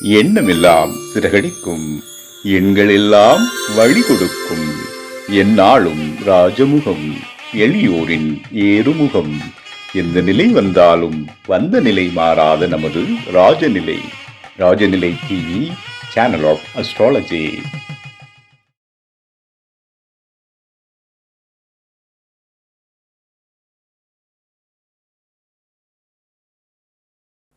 எண்ணமெல்லாம் சிறகடிக்கும், எண்களெல்லாம் வழி கொடுக்கும், எந்நாளும் ராஜமுகம், எளியோரின் ஏறுமுகம். எந்த நிலை வந்தாலும் வந்த நிலை மாறாத நமது Rajanilai. Rajanilai TV, channel of astrology.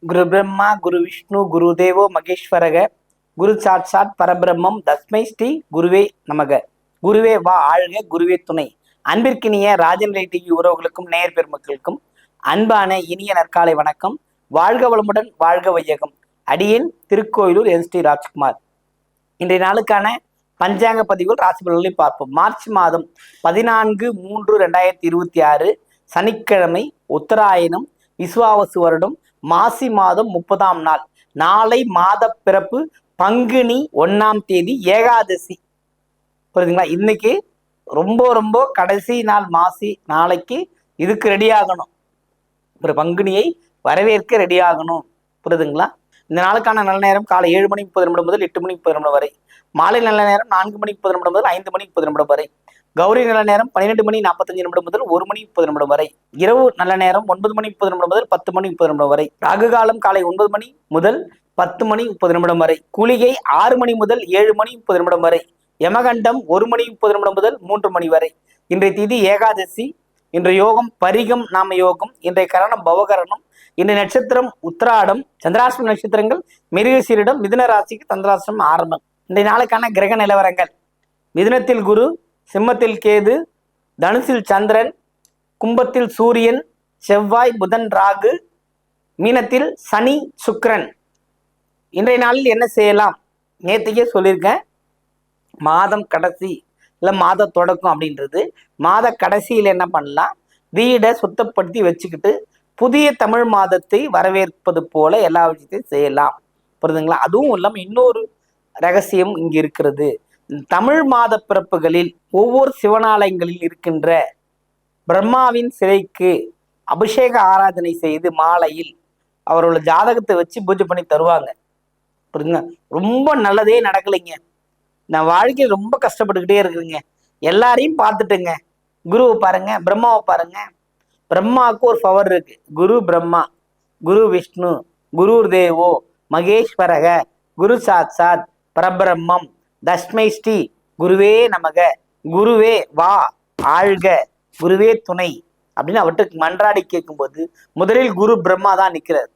குரு பிரம்மா குரு விஷ்ணு குரு தேவோ மகேஸ்வரக குரு சாட்சாத் பரபிரம்மம் தஸ்மை ஸ்ரீ குருவே நமக. குருவே வா ஆழ்க, குருவே துணை. அன்பிற்கினிய ராஜநிலை டிவி உறவுகளுக்கும் நேயர் பெருமக்களுக்கும் அன்பான இனிய நற்காலை வணக்கம். வாழ்க வளமுடன், வாழ்க வையகம். அடியேன் திருக்கோயிலூர் எஸ்.டி. ராஜ்குமார். இன்றைய நாளுக்கான பஞ்சாங்க பதிவுகள் ராசி பலன்களை பார்ப்போம். மார்ச் மாதம் 14/3/2026 சனிக்கிழமை, உத்தராயணம், விசுவாவசு வருடம், மாசி மாதம் 30ஆம் நாள். நாளை மாத பிறப்பு பங்குனி 1ஆம் தேதி, ஏகாதசி. புரியுதுங்களா? இன்னைக்கு ரொம்ப ரொம்ப கடைசி நாள் மாசி. நாளைக்கு இதுக்கு ரெடி ஆகணும், ஒரு பங்குனியை வரவேற்க ரெடி ஆகணும். புரியுதுங்களா? இந்த நாளுக்கான நல்ல நேரம் காலை 7:30 முதல் 8:30 வரை. மாலை நல்ல நேரம் 4:30 முதல் 5:30 வரை. கௌரி நல்ல நேரம் 12:45 முதல் 1:30 வரை. இரவு நல்ல நேரம் 9:30 முதல் 10:30 வரை. ராகு காலம் காலை 9 மணி முதல் 10:30 வரை. குளிகை 6 மணி முதல் 7:30 வரை. யமகண்டம் 1:30 முதல் 3 மணி வரை. இன்றைய திதி ஏகாதசி. இன்றைய யோகம் பரிகம் நாம யோகம். இன்றைய கரணம் பவகரணம். இன்றைய நட்சத்திரம் உத்திராடம். சந்திராஷ்டம நட்சத்திரங்கள் மிருகசீரிடம். மிதுன ராசிக்கு சந்திராஷ்டமம் ஆரம்பம். இன்றைய நாளுக்கான கிரக நிலவரங்கள்: மிதுனத்தில் குரு, சிம்மத்தில் கேது, தனுசில் சந்திரன், கும்பத்தில் சூரியன், செவ்வாய், புதன், ராகு, மீனத்தில் சனி, சுக்கிரன். இன்றைய நாளில் என்ன செய்யலாம்? நேற்றுக்கே சொல்லியிருக்கேன், மாதம் கடைசி இல்லை மாத தொடக்கம் அப்படின்றது. மாத கடைசியில் என்ன பண்ணலாம்? வீடை சுத்தப்படுத்தி வச்சுக்கிட்டு புதிய தமிழ் மாதத்தை வரவேற்பது போல எல்லா விஷயத்தையும் செய்யலாம். புரியுதுங்களா? அதுவும் இல்லாமல் இன்னொரு ரகசியம் இங்கு இருக்கிறது. தமிழ் மாத பிறப்புகளில் ஒவ்வொரு சிவனாலயங்களில் இருக்கின்ற பிரம்மாவின் சிலைக்கு அபிஷேக ஆராதனை செய்து மாலையில் அவரோட ஜாதகத்தை வச்சு பூஜை பண்ணி தருவாங்க. புரியுதுங்க? ரொம்ப நல்லதே நடக்கலைங்க. நான் வாழ்க்கையில் ரொம்ப கஷ்டப்பட்டுக்கிட்டே இருக்குதுங்க. எல்லாரையும் பார்த்துட்டுங்க. குருவை பாருங்க, பிரம்மாவை பாருங்க. பிரம்மாவுக்கு ஒரு பவர் இருக்கு. குரு பிரம்மா, குரு விஷ்ணு, குரு தேவோ மகேஸ்வரக, குரு சாட்சாத் பரபிரம்மம் தஸ்மை ஸ்ரீ குருவே நமக. குருவே வா ஆழ்க, குருவே துணை அப்படின்னு அவற்றுக்கு மன்றாடி கேட்கும்போது முதலில் குரு பிரம்மா தான் நிற்கிறார்.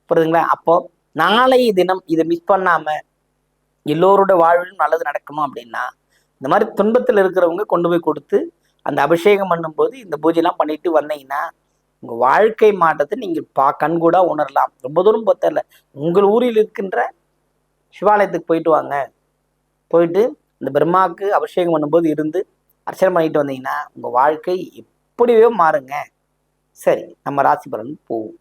புரியுதுங்களா? அப்போ நாளைய தினம் இதை மிஸ் பண்ணாம எல்லோரோட வாழ்விலும் நல்லது நடக்குமா அப்படின்னா, இந்த மாதிரி துன்பத்தில் இருக்கிறவங்க கொண்டு போய் கொடுத்து அந்த அபிஷேகம் பண்ணும்போது இந்த பூஜைலாம் பண்ணிட்டு வந்தீங்கன்னா உங்கள் வாழ்க்கை மாற்றத்தை நீங்கள் கண்கூடா உணரலாம். ரொம்ப தூரம் பார்த்தல, உங்கள் ஊரில் இருக்கின்ற சிவாலயத்துக்கு போயிட்டு வாங்க. போயிட்டு இந்த பிரம்மாவுக்கு அபிஷேகம் பண்ணும்போது இருந்து அர்ச்சனை பண்ணிட்டு வந்தீங்கன்னா உங்கள் வாழ்க்கை எப்படியோ மாறுங்க. சரி, நம்ம ராசி பலன் போவோம்.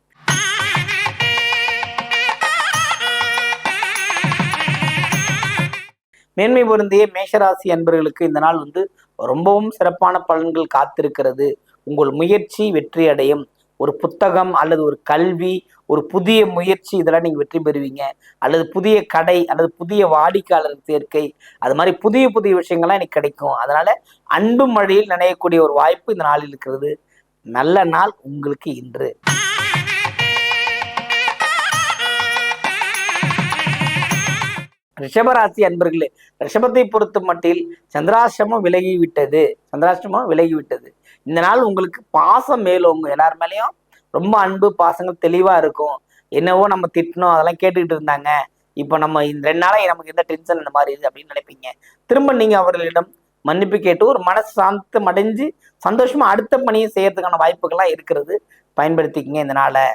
மேன்மை பொருந்திய மேஷராசி அன்பர்களுக்கு இந்த நாள் ரொம்பவும் சிறப்பான பலன்கள் காத்திருக்கிறது. உங்கள் முயற்சி வெற்றி அடையும். ஒரு புத்தகம் அல்லது ஒரு கல்வி, ஒரு புதிய முயற்சி, இதெல்லாம் நீங்கள் வெற்றி பெறுவீங்க. அல்லது புதிய கடை அல்லது புதிய வாடிக்கையாளர் சேர்க்கை, அது மாதிரி புதிய புதிய விஷயங்கள்லாம் எனக்கு கிடைக்கும். அதனால அன்பு மழையில் நினையக்கூடிய ஒரு வாய்ப்பு இந்த நாளில் இருக்கிறது. நல்ல நாள் உங்களுக்கு இன்று. ரிஷபராசி அன்பர்களே, ரிஷபத்தை பொறுத்த மட்டில் சந்திராஷ்டமம் விலகிவிட்டது. இந்த நாள் உங்களுக்கு பாசம் மேலோங்கும். எல்லார் மேலேயும் ரொம்ப அன்பு பாசங்கள் தெளிவா இருக்கும். என்னவோ நம்ம திட்டணும், அதெல்லாம் கேட்டுக்கிட்டு இருந்தாங்க, இப்போ நம்ம இந்த 2 நாளாக நமக்கு எந்த டென்ஷன் இந்த மாதிரி இருக்குது அப்படின்னு நினைப்பீங்க. திரும்ப நீங்க அவர்களிடம் மன்னிப்பு கேட்டு ஒரு மனசு சாந்தம் அடைஞ்சு சந்தோஷமா அடுத்த பணியை செய்யறதுக்கான வாய்ப்புகள்லாம் இருக்கிறது. பயன்படுத்திக்கங்க இந்த நாளை.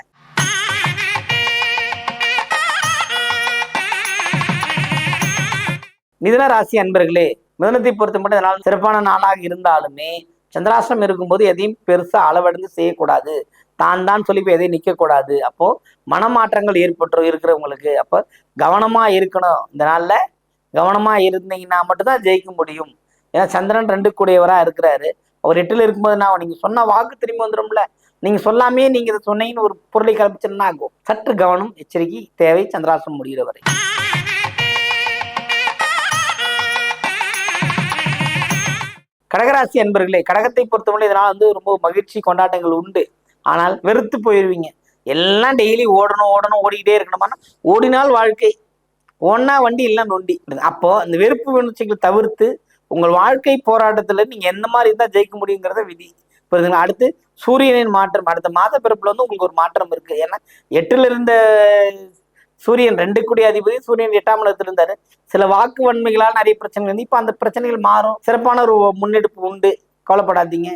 மிதுன ராசி அன்பர்களே, மிதுனத்தை பொறுத்த மட்டும் இதனால் சிறப்பான நாளாக இருந்தாலுமே சந்திராஷ்டிரம் இருக்கும்போது எதையும் பெருசா அளவடைந்து செய்யக்கூடாது. தான் சொல்லி போய் எதையும் நிற்கக்கூடாது. அப்போ மனமாற்றங்கள் ஏற்பட்டு இருக்கிறவங்களுக்கு அப்போ கவனமா இருக்கணும். இந்த நாள்ல கவனமா இருந்தீங்கன்னா மட்டும்தான் ஜெயிக்க முடியும். ஏன்னா சந்திரன் 2 கூடியவரா இருக்கிறாரு. அவர் 8ல் இருக்கும்போது நீங்க சொன்ன வாக்கு திரும்பி வந்துடும்ல. நீங்க சொல்லாமே நீங்க இதை சொன்னீங்கன்னு ஒரு பொருளை கிளப்பிச்சுன்னா ஆகும். சற்று கவனம் எச்சரிக்கை தேவை சந்திராஷ்டிரம் முடிகிற வரை. கடகராசி அன்பர்களே, கடகத்தை பொறுத்தவரை இதனால் வந்து ரொம்ப மகிழ்ச்சி கொண்டாட்டங்கள் உண்டு. ஆனால் வெறுத்து போயிருவீங்க. எல்லாம் டெய்லி ஓடணும் ஓடணும் ஓடிக்கிட்டே இருக்கணுமானா ஓடினால் வாழ்க்கை, ஒன்னா வண்டி இல்ல நொண்டி. அப்போ இந்த வெறுப்பு உணர்ச்சிகளை தவிர்த்து உங்கள் வாழ்க்கை போராட்டத்துல நீங்க எந்த மாதிரி இருந்தா ஜெயிக்க முடியுங்கிறத விதி. புரியுதுங்களா? அடுத்து சூரியனின் மாற்றம், அடுத்த மாத பிறப்புல வந்து உங்களுக்கு ஒரு மாற்றம் இருக்கு. ஏன்னா 8ல இருந்த சூரியன் 2 கூடிய அதிபதி, சூரியன் 8ஆம் இடத்துல இருந்தாரு. சில வாக்கு வன்மைகளால் நிறைய பிரச்சனைகள் வந்து இப்ப அந்த பிரச்சனைகள் மாறும். சிறப்பான ஒரு முன்னெடுப்பு உண்டு, கவலைப்படாதீங்க.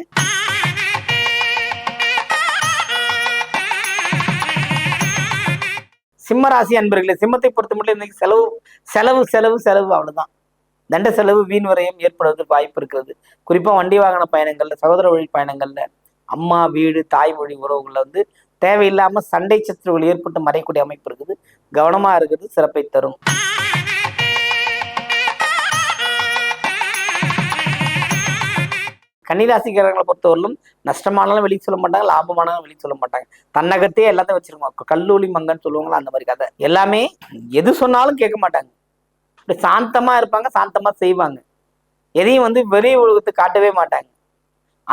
சிம்ம ராசி அன்பர்களே, சிம்மத்தை பொறுத்த மட்டும் இன்னைக்கு செலவு செலவு செலவு செலவு அவ்வளவுதான். தண்ட செலவு, வீண் விரயம் ஏற்படுவதற்கு வாய்ப்பு இருக்கிறது. குறிப்பா வண்டி வாகன பயணங்கள்ல, சகோதர வழி பயணங்கள்ல, அம்மா வீடு தாய் மொழி உறவுகள்ல வந்து தேவையில்லாம சண்டை சச்சரவுகள் ஏற்பட்டு மறையக்கூடிய அமைப்பு இருக்குது. கவனமா இருக்கிறது சிறப்பை தரும். கன்னிராசிக்காரங்களை பொறுத்தவரையிலும் நஷ்டமானாலும் வெளியே சொல்ல மாட்டாங்க, லாபமானாலும் வெளியே சொல்ல மாட்டாங்க. தன்னகத்தையே எல்லாத்தையும் வச்சிருக்கோம். கல்லூலி மங்கன்னு சொல்லுவாங்களா, அந்த மாதிரி கதை. எல்லாமே எது சொன்னாலும் கேட்க மாட்டாங்க. இப்படி சாந்தமா இருப்பாங்க, சாந்தமா செய்வாங்க. எதையும் வந்து வெளி உலகத்துக்கு காட்டவே மாட்டாங்க.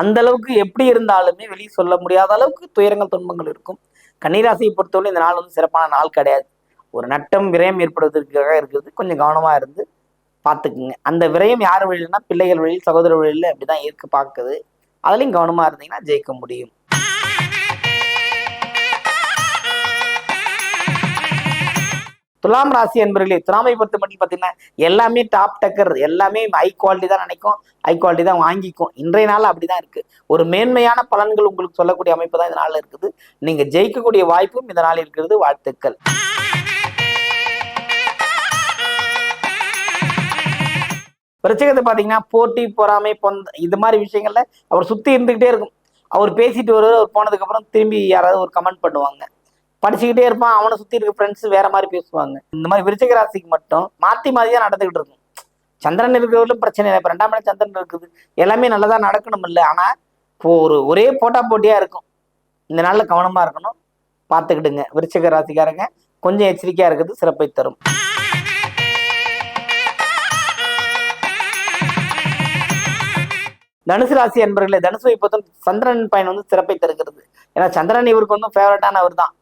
அந்த அளவுக்கு எப்படி இருந்தாலுமே வெளியே சொல்ல முடியாத அளவுக்கு துயரங்கள் துன்பங்கள் இருக்கும். கன்னிராசியை பொறுத்தவரை இந்த நாள் வந்து சிறப்பான நாள் கிடையாது. ஒரு நட்டம் விரயம் ஏற்படுவதற்காக இருக்கிறது. கொஞ்சம் கவனமா இருந்து பார்த்துக்குங்க. அந்த விரயம் யார் வழியிலன்னா பிள்ளைகள் வழியில், சகோதர வழியில் அப்படிதான் இருக்கு பார்க்குது. அதுலயும் கவனமா இருந்தீங்கன்னா ஜெயிக்க முடியும். துலாம் ராசி என்பர்களே, துலாமை பொறுத்த மட்டும் பார்த்தீங்கன்னா எல்லாமே டாப் டக்கர், எல்லாமே ஹை குவாலிட்டி தான் நினைக்கும், ஹை குவாலிட்டி தான் வாங்கிக்கும். இன்றைய நாள் அப்படிதான் இருக்கு. ஒரு மேன்மையான பலன்கள் உங்களுக்கு சொல்லக்கூடிய அமைப்பு தான் இந்த நாளில் இருக்குது. நீங்க ஜெயிக்கக்கூடிய வாய்ப்பும் இந்த நாள் இருக்கிறது. வாழ்த்துக்கள். விருச்சிகத்தை பார்த்தீங்கன்னா போட்டி பொறாமை இது மாதிரி விஷயங்கள்ல அவர் சுத்தி இருந்துகிட்டே இருக்கும். அவர் பேசிட்டு வருவார், அவர் போனதுக்கு அப்புறம் திரும்பி யாராவது ஒரு கமெண்ட் பண்ணுவாங்க. படிச்சுக்கிட்டே இருப்பான், அவனை சுத்தி இருக்க ஃப்ரெண்ட்ஸ் வேற மாதிரி பேசுவாங்க. இந்த மாதிரி விருச்சிக ராசிக்கு மட்டும் மாத்தி மாதிரிதான் நடந்துகிட்டு இருக்கும். சந்திரன் இருக்கிறவர்களும் பிரச்சனை இல்லை. இப்ப 2ஆம் இடம் சந்திரன் இருக்குது, எல்லாமே நல்லதா நடக்கணும் இல்லை. ஆனா இப்போ ஒரே போட்டியா இருக்கும். இந்த நாள்ல கவனமா இருக்கணும், பார்த்துக்கிடுங்க. விருச்சிக ராசிக்காரங்க கொஞ்சம் எச்சரிக்கையா இருக்குது, சிறப்பை தரும். தனுசு ராசி என்பர்களே, தனுசு பொறுத்த சந்திரன் பயன் வந்து சிறப்பை தருகிறது. ஏன்னா சந்திரன் இவருக்கு வந்து ஃபேவரட்டானவர் தான்,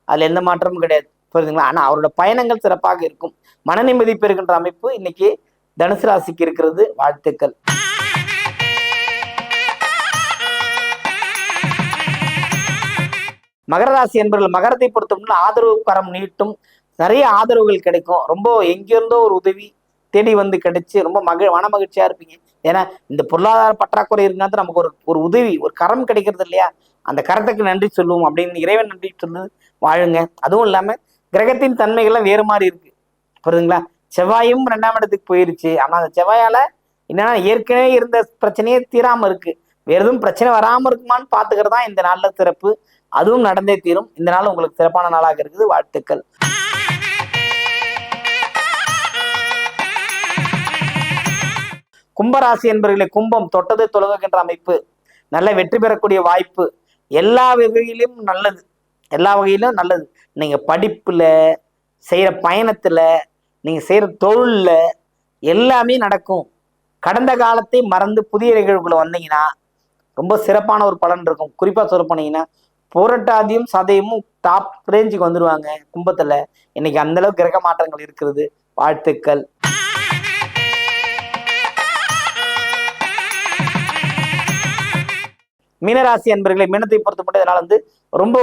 அதுல எந்த மாற்றமும் கிடையாது. புரியுதுங்களா? ஆனா அவரோட பயணங்கள் சிறப்பாக இருக்கும். மன நிம்மதி பெறுகின்ற அமைப்பு இன்னைக்கு தனுசு ராசிக்கு இருக்கிறது. வாழ்த்துக்கள். மகர ராசி என்பவர்கள், மகரத்தை பொறுத்தவரை ஆதரவு கரம் நீட்டும், நிறைய ஆதரவுகள் கிடைக்கும். ரொம்ப எங்கிருந்தோ ஒரு உதவி தேடி வந்து கிடைச்சு ரொம்ப மன மகிழ்ச்சியா இருப்பீங்க. ஏன்னா இந்த பொருளாதார பற்றாக்குறை இருந்தாலும் நமக்கு ஒரு உதவி, ஒரு கரம் கிடைக்கிறது இல்லையா, அந்த கரத்துக்கு நன்றி சொல்லுவோம் அப்படின்னு இறைவன் நன்றி சொல்லு வாழுங்க. அதுவும் இல்லாம கிரகத்தின் தன்மைகள்லாம் வேறு மாதிரி இருக்கு. புரியுதுங்களா? செவ்வாயும் 2ஆம் இடத்துக்கு போயிருச்சு. ஆனா அந்த செவ்வாயால என்னன்னா ஏற்கனவே இருந்த பிரச்சனையே தீராம இருக்கு. வேற எதுவும் பிரச்சனை வராம இருக்குமான்னு பாத்துக்கிறதா இந்த நாள்ல சிறப்பு. அதுவும் நடந்தே தீரும். இந்த நாள் உங்களுக்கு சிறப்பான நாளாக இருக்குது. வாழ்த்துக்கள். கும்பராசி என்பவர்களே, கும்பம் தொட்டது தொடங்குகின்ற அமைப்பு, நல்ல வெற்றி பெறக்கூடிய வாய்ப்பு, எல்லா வகையிலும் நல்லது, எல்லா வகையிலும் நல்லது. நீங்க படிப்புல, செய்யற பயணத்துல, நீங்க செய்யற தொழில்ல எல்லாமே நடக்கும். கடந்த காலத்தை மறந்து புதிய நிகழ்வுகளை வந்தீங்கன்னா ரொம்ப சிறப்பான ஒரு பலன் இருக்கும். குறிப்பா சொல்ல போனீங்கன்னா புரட்டாதியும் சதயமும் டாப் ரேஞ்சுக்கு வந்துருவாங்க கும்பத்துல. இன்னைக்கு அந்த அளவுக்கு கிரக மாற்றங்கள் இருக்கிறது. வாழ்த்துக்கள். மீனராசி என்பவர்களை, மீனத்தை பொறுத்த மட்டும் இதனால் வந்து ரொம்ப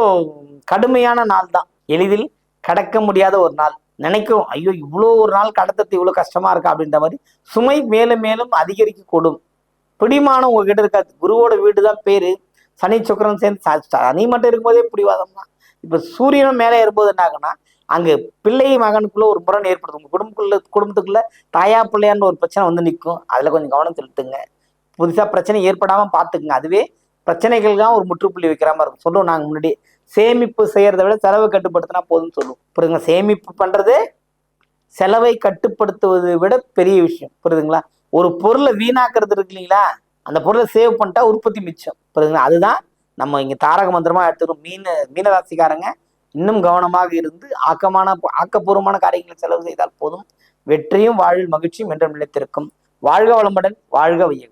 கடுமையான நாள் தான். எளிதில் கடக்க முடியாத ஒரு நாள். நினைக்கும் ஐயோ இவ்வளோ ஒரு நாள் கடத்துறது இவ்வளோ கஷ்டமா இருக்கா அப்படின்ற மாதிரி சுமை மேலும் மேலும் அதிகரிக்க கூடும். பிடிமானம் உங்ககிட்ட இருக்காது. குருவோட வீடு தான் பேரு. சனி சுக்கிரன் சேர்ந்து சனி மட்டும் இருக்கும்போதே பிடிவாதம் தான். இப்ப சூரியனும் மேலே ஏறும்போது என்ன ஆகுனா அங்க பிள்ளை மகனுக்குள்ள ஒரு முரண் ஏற்படுத்தும். உங்க குடும்பத்துக்குள்ள தாயா பிள்ளையான்னு ஒரு பிரச்சனை வந்து நிற்கும். அதுல கொஞ்சம் கவனம் செலுத்துங்க. புதுசா பிரச்சனை ஏற்படாம பாத்துக்குங்க. அதுவே பிரச்சனைகள் தான் ஒரு முற்றுப்புள்ளி வைக்கிற மாதிரி இருக்கும். சொல்லுவோம் நாங்க முன்னாடி, சேமிப்பு செய்யறதை விட செலவை கட்டுப்படுத்தினா போதும்னு சொல்லுவோம். புரியுதுங்களா? சேமிப்பு பண்றது செலவை கட்டுப்படுத்துவதை விட பெரிய விஷயம். புரியுதுங்களா? ஒரு பொருளை வீணாக்குறது இருக்கு இல்லைங்களா, அந்த பொருளை சேவ் பண்ணிட்டா உற்பத்தி மிச்சம். புரியுதுங்களா? அதுதான் நம்ம இங்க தாரக மந்திரமா எடுத்துக்கிறோம். மீனராசிக்காரங்க இன்னும் கவனமாக இருந்து ஆக்கப்பூர்வமான காரியங்களை செலவு செய்தால் போதும். வெற்றியும் வாழ்வில் மகிழ்ச்சியும் என்றும் நிலைத்திருக்கும். வாழ்க வளமுடன், வாழ்க வையகம்.